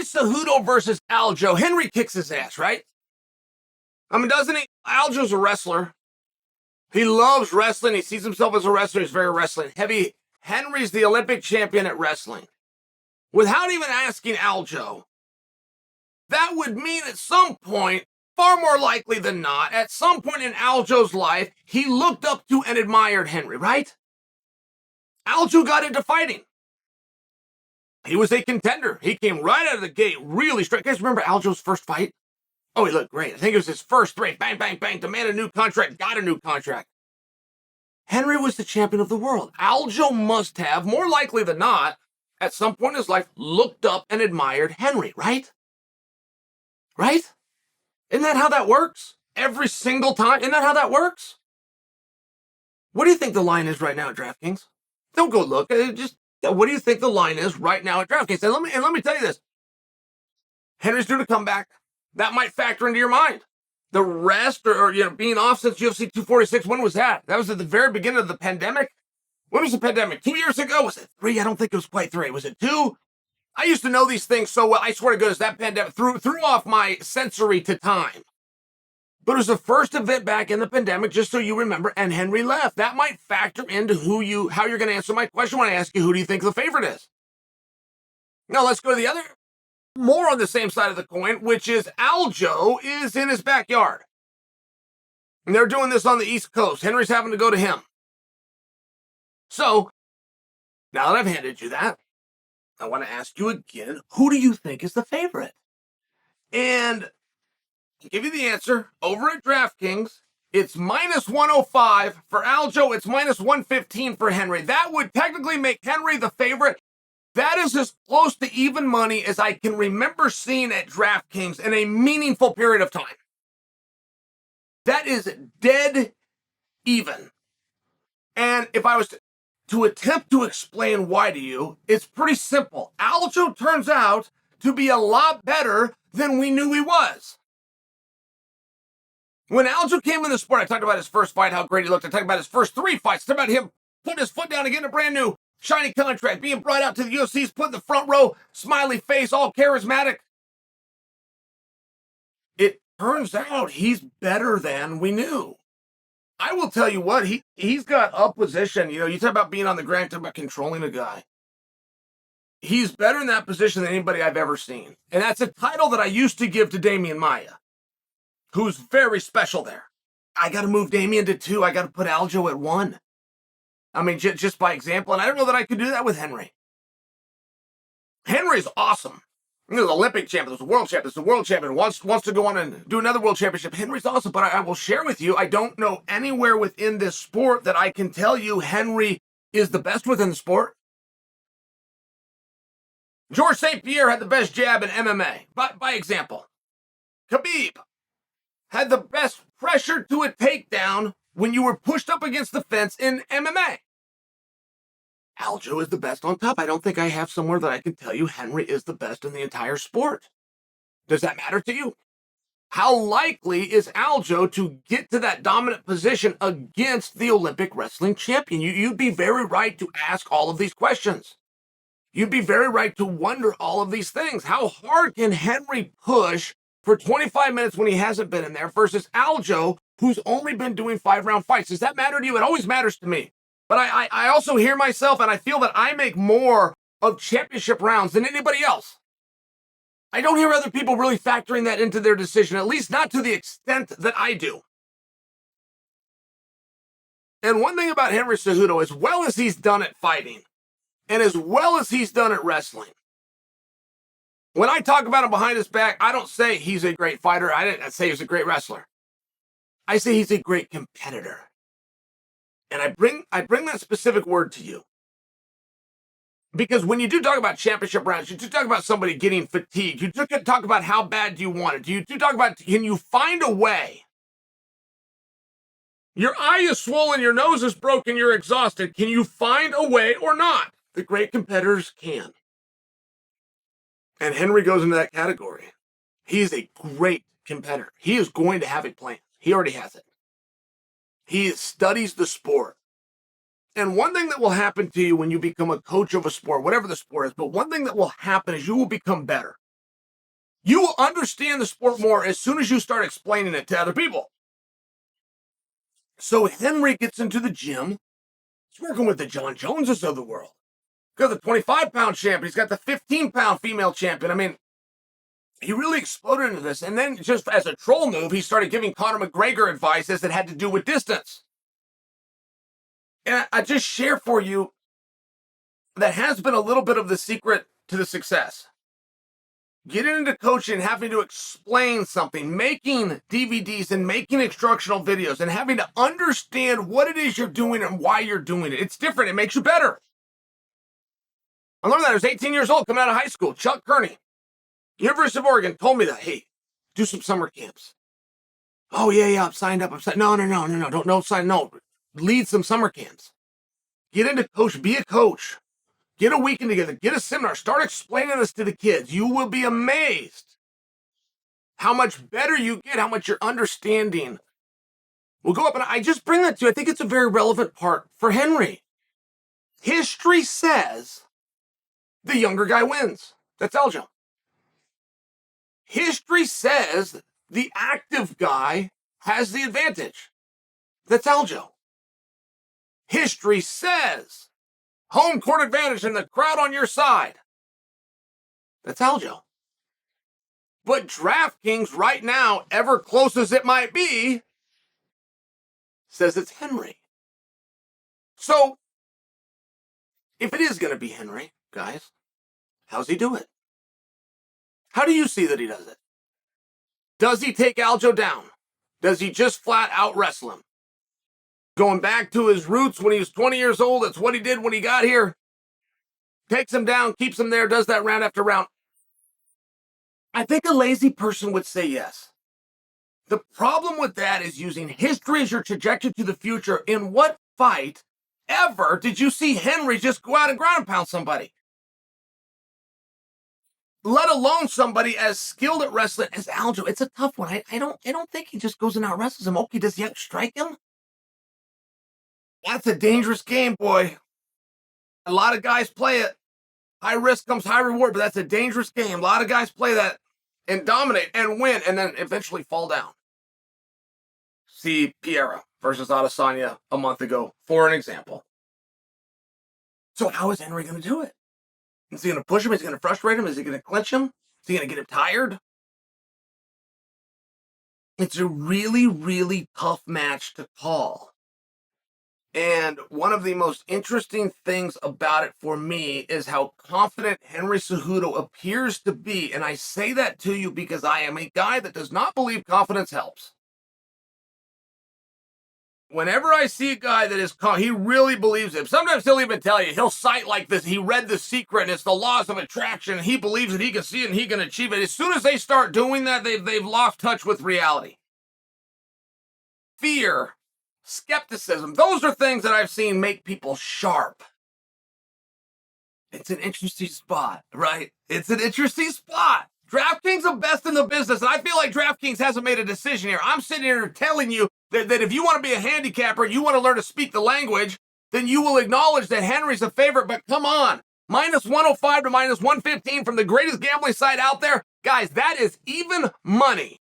Cejudo versus Aljo. Henry kicks his ass, right? I mean, doesn't he? Aljo's a wrestler. He loves wrestling. He sees himself as a wrestler. He's very wrestling heavy. Henry's the Olympic champion at wrestling. Without even asking Aljo, that would mean at some point, far more likely than not, at some point in Aljo's life, he looked up to and admired Henry, right? Aljo got into fighting. He was a contender. He came right out of the gate really straight. You guys remember Aljo's first fight? Oh, he looked great. I think it was his first three. Bang, bang, bang. Demanded a new contract. Got a new contract. Henry was the champion of the world. Aljo must have, more likely than not, at some point in his life, looked up and admired Henry, right? Right? Isn't that how that works? Every single time? Isn't that how that works? What do you think the line is right now at DraftKings? Don't go look. What do you think the line is right now at DraftKings? And let me tell you this. Henry's due to come back. That might factor into your mind. The rest, or being off since UFC 246, when was that? That was at the very beginning of the pandemic. When was the pandemic? 2 years ago? Was it 3? I don't think it was quite 3. Was it 2? I used to know these things so well. I swear to goodness, that pandemic threw off my sensory to time. But it was the first event back in the pandemic, just so you remember, and Henry left. That might factor into how you're going to answer my question when I ask you, who do you think the favorite is? Now, let's go to the other, more on the same side of the coin, which is Aljo is in his backyard. And they're doing this on the East Coast. Henry's having to go to him. So, now that I've handed you that, I want to ask you again, who do you think is the favorite? And I'll give you the answer. Over at DraftKings, it's minus 105 for Aljo. It's minus 115 for Henry. That would technically make Henry the favorite. That is as close to even money as I can remember seeing at DraftKings in a meaningful period of time. That is dead even. And if I was to attempt to explain why to you, it's pretty simple. Aljo turns out to be a lot better than we knew he was. When Aljo came in the sport, I talked about his first fight, how great he looked. I talked about his first 3 fights. I talked about him putting his foot down and getting a brand new shiny contract, being brought out to the UFC's, put in the front row, smiley face, all charismatic. It turns out he's better than we knew. I will tell you what, he's got a position. You talk about being on the ground, talk about controlling a guy. He's better in that position than anybody I've ever seen. And that's a title that I used to give to Damian Maia, who's very special there. I got to move Damian to 2. I got to put Aljo at 1. I mean, just by example. And I don't know that I could do that with Henry. Henry's awesome. He's an Olympic champion. He's a world champion. He's a world champion. Wants to go on and do another world championship. Henry's awesome. But I will share with you, I don't know anywhere within this sport that I can tell you Henry is the best within the sport. Georges St. Pierre had the best jab in MMA, by example. Khabib had the best pressure to a takedown when you were pushed up against the fence in MMA. Aljo is the best on top. I don't think I have somewhere that I can tell you Henry is the best in the entire sport. Does that matter to you? How likely is Aljo to get to that dominant position against the Olympic wrestling champion? You'd be very right to ask all of these questions. You'd be very right to wonder all of these things. How hard can Henry push for 25 minutes when he hasn't been in there versus Aljo, who's only been doing 5-round fights? Does that matter to you? It always matters to me. But I also hear myself, and I feel that I make more of championship rounds than anybody else. I don't hear other people really factoring that into their decision, at least not to the extent that I do. And one thing about Henry Cejudo, as well as he's done at fighting, and as well as he's done at wrestling, when I talk about him behind his back, I don't say he's a great fighter. I didn't say he's a great wrestler. I say he's a great competitor. And I bring that specific word to you. Because when you do talk about championship rounds, you do talk about somebody getting fatigued. You do talk about how bad do you want it. You do talk about, can you find a way? Your eye is swollen, your nose is broken, you're exhausted. Can you find a way or not? The great competitors can. And Henry goes into that category. He is a great competitor. He is going to have a plan. He already has it. He studies the sport. And one thing that will happen to you when you become a coach of a sport, whatever the sport is, but one thing that will happen is you will become better. You will understand the sport more as soon as you start explaining it to other people. So Henry gets into the gym. He's working with the Jon Joneses of the world. He's got the 25-pound champion. He's got the 15-pound female champion. I mean, he really exploded into this. And then just as a troll move, he started giving Conor McGregor advices that had to do with distance. And I just share for you that has been a little bit of the secret to the success. Getting into coaching, having to explain something, making DVDs and making instructional videos and having to understand what it is you're doing and why you're doing it. It's different. It makes you better. I learned that I was 18 years old coming out of high school. Chuck Kearney, University of Oregon, told me that, hey, do some summer camps. Oh, yeah, I'm signed up. No, don't sign. No, lead some summer camps. Get into coach, be a coach. Get a weekend together, get a seminar, start explaining this to the kids. You will be amazed how much better you get, how much your understanding will go up. And I just bring that to you. I think it's a very relevant part for Henry. History says the younger guy wins. That's Aljo. History says the active guy has the advantage. That's Aljo. History says home court advantage and the crowd on your side. That's Aljo. But DraftKings right now, ever close as it might be, says it's Henry. So, if it is going to be Henry, guys, how's he do it? How do you see that he does it? Does he take Aljo down? Does he just flat out wrestle him? Going back to his roots when he was 20 years old, that's what he did when he got here. Takes him down, keeps him there, does that round after round. I think a lazy person would say yes. The problem with that is using history as your trajectory to the future. In what fight ever did you see Henry just go out and ground and pound somebody? Let alone somebody as skilled at wrestling as Aljo. It's a tough one. I don't think he just goes and out wrestles him. Okay, does he strike him? That's a dangerous game, boy. A lot of guys play it. High risk comes high reward, but that's a dangerous game. A lot of guys play that and dominate and win and then eventually fall down. See Piera versus Adesanya a month ago, for an example. So how is Henry going to do it? Is he going to push him? Is he going to frustrate him? Is he going to clinch him? Is he going to get him tired? It's a really, really tough match to call. And one of the most interesting things about it for me is how confident Henry Cejudo appears to be. And I say that to you because I am a guy that does not believe confidence helps. Whenever I see a guy that is he really believes it. Sometimes he'll even tell you, he'll cite like this, he read The Secret and it's the laws of attraction. And he believes that he can see it and he can achieve it. As soon as they start doing that, they've lost touch with reality. Fear, skepticism, those are things that I've seen make people sharp. It's an interesting spot, right? It's an interesting spot. DraftKings are best in the business, and I feel like DraftKings hasn't made a decision here. I'm sitting here telling you that if you want to be a handicapper, you want to learn to speak the language, then you will acknowledge that Henry's a favorite, but come on. Minus 105 to minus 115 from the greatest gambling site out there. Guys, that is even money.